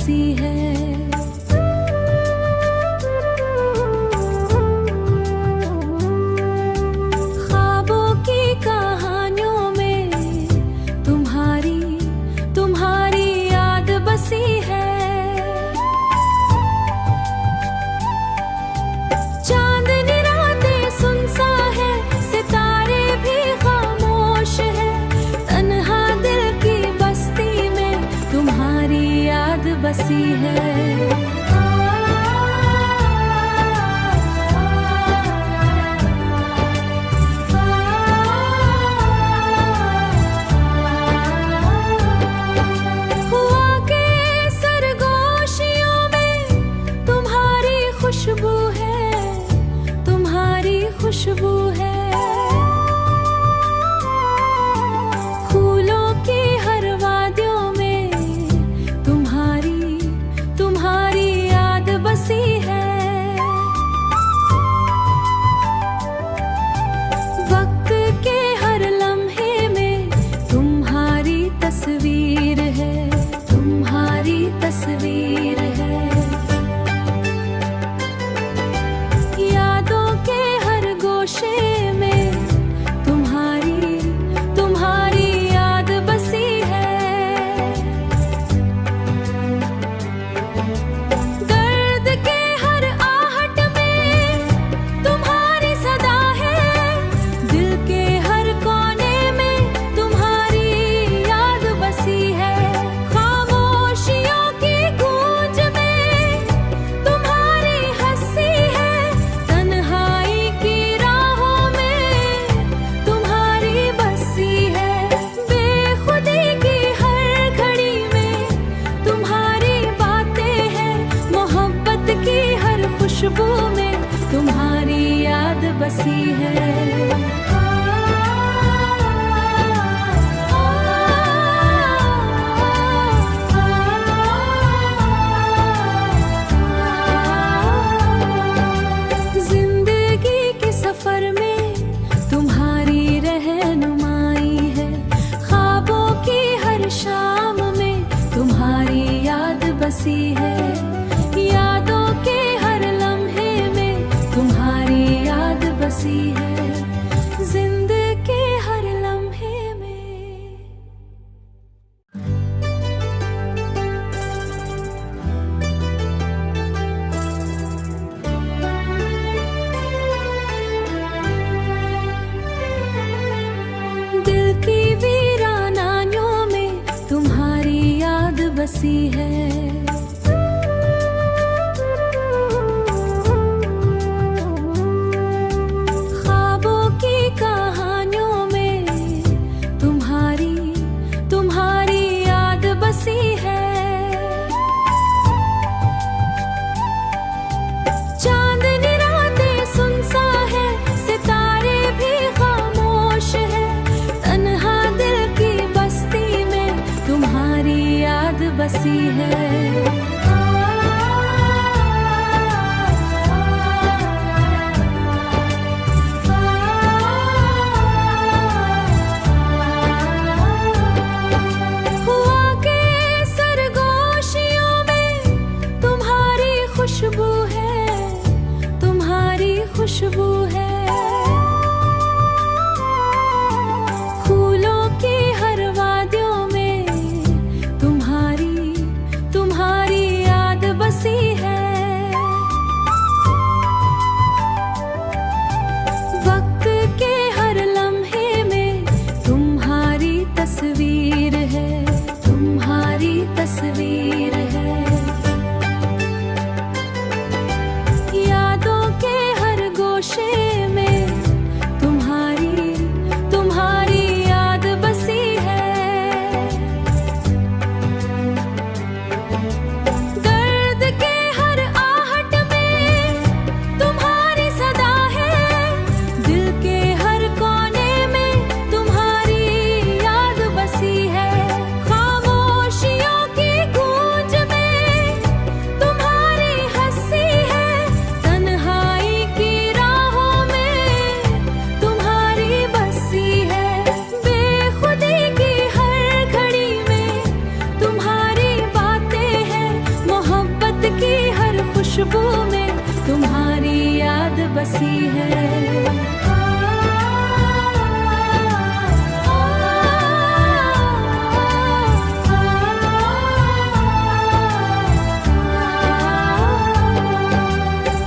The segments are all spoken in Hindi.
बसी है। ख्वाबों की कहानियों में तुम्हारी तुम्हारी याद बसी है। चांदनी रातें सुनसा है, सितारे भी खामोश है। तन्हा दिल की बस्ती में तुम्हारी याद बसी है। हुआ के सरगोशियों में तुम्हारी खुशबू है, तुम्हारी खुशबू है। फूलों की हर वादियों में तुम्हारी तुम्हारी याद बसी है। वक्त के हर लम्हे में तुम्हारी तस्वीर है, तुम्हारी तस्वीर है। यादों के हर गोशे में तुम्हारी तुम्हारी याद बसी है। दर्द के हर आहट में तुम्हारी सदा है। दिल के हर कोने में तुम्हारी याद बसी है। खामोशियों की गूंज में तुम्हारी हंसी है। तन्हाई की राहों में तुम्हारी बसी है। बेखुदी की हर घड़ी में तुम्हारी बातें हैं। मोहब्बत की हर खुशबू में तुम्हारी याद बसी है। जिंदगी के सफर में तुम्हारी रहनुमाई है। ख्वाबों की हर शाम में तुम्हारी याद बसी है। यादों के हर लम्हे में तुम्हारी याद बसी है। जिंदगी के हर लम्हे में। दिल की वीरानानियों में तुम्हारी याद बसी है। ख्वाबों की कहानियों में तुम्हारी तुम्हारी याद बसी है। चांदनी रातें सुनसा है, सितारे भी खामोश है। तन्हा दिल की बस्ती में तुम्हारी याद बसी है। हुआ के सरगोशियों में तुम्हारी खुशबू है, तुम्हारी खुशबू है। फूलों की हर वादियों में तुम्हारी तुम्हारी याद बसी है। वक्त के हर लम्हे में तुम्हारी तस्वीर है, तुम्हारी तस्वीर है। यादों के हर गोशे में तुम्हारी तुम्हारी याद बसी है। दर्द के हर आहट में तुम्हारी सदा है। दिल के हर कोने में तुम्हारी याद बसी है। खामोशियों की गूंज में बसी है।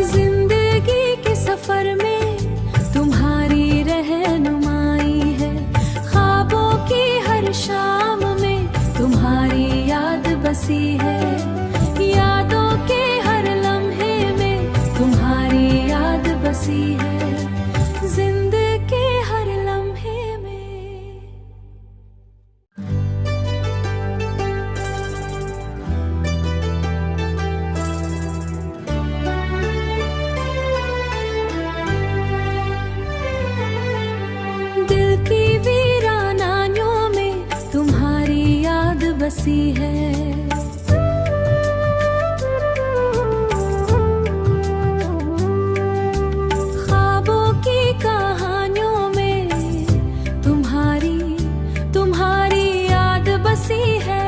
जिंदगी के सफर में तुम्हारी रहनुमाई है, ख्वाबों की हर शाम में तुम्हारी याद बसी है, यादों के हर लम्हे में तुम्हारी याद बसी है, जिंदगी के हर लम्हे में। दिल की वीरानानियों में तुम्हारी याद बसी है, ख्वाबों की कहानियों में तुम्हारी याद बसी है।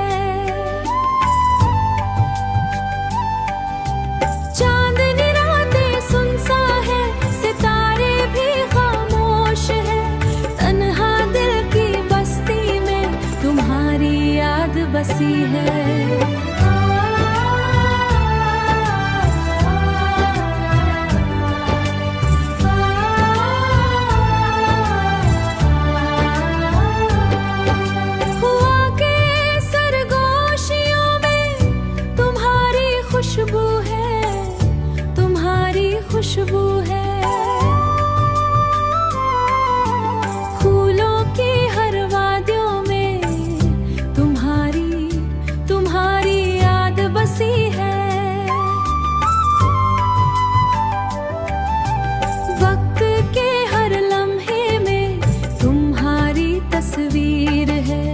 चांदनी रातें सुनसा है, सितारे भी खामोश है, तन्हा दिल की बस्ती में तुम्हारी याद बसी है। हुआ के सरगोशियों में तुम्हारी खुशबू है, तुम्हारी खुशबू है, फूलों की हर वादियों में तुम्हारी याद बसी है। वक्त के हर लम्हे में तुम्हारी तस्वीर है,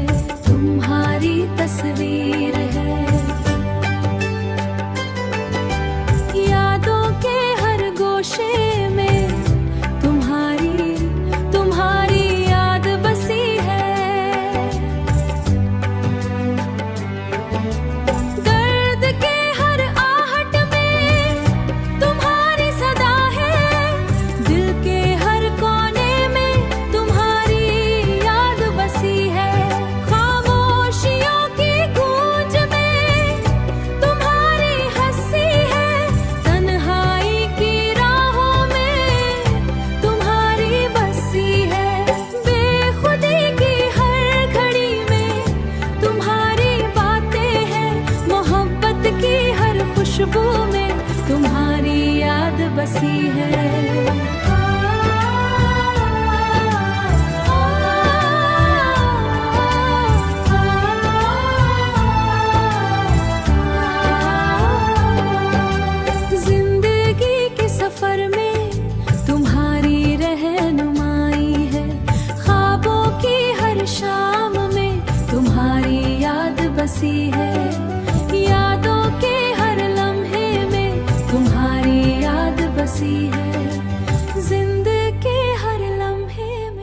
तुम्हारी तस्वीर है, यादों के हर गोशे में तुम्हारी याद बसी है। दर्द के हर आहट में तुम्हारी सदा है, दिल के हर कोने में तुम्हारी याद बसी है, खामोशियों की गूंज में तुम्हारी हंसी है, तन्हाई की राहों में तुम्हारी बसी है, बेखुदी की हर घड़ी में तुम्हारी बातें हैं, मोहब्बत की हर खुशबू में तुम्हारी याद बसी है। जिंदगी के सफर में तुम्हारी रहनुमाई है, ख्वाबों की हर शाम में तुम्हारी याद बसी है, यादों के हर लम्हे में तुम्हारी याद बसी है, जिंदगी के हर लम्हे में।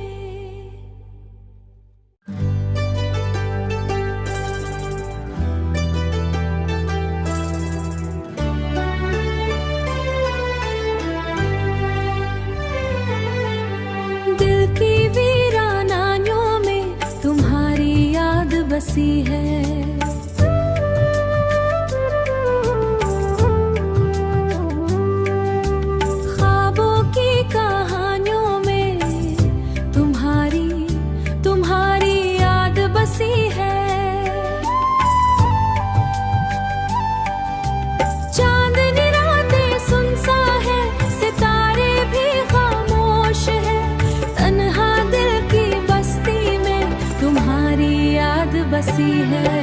दिल की वीरानानियों में तुम्हारी याद बसी है, ख्वाबों की कहानियों में तुम्हारी याद बसी है। चांदनी रातें सुनसा है, सितारे भी खामोश है, तन्हा दिल की बस्ती में तुम्हारी याद बसी है।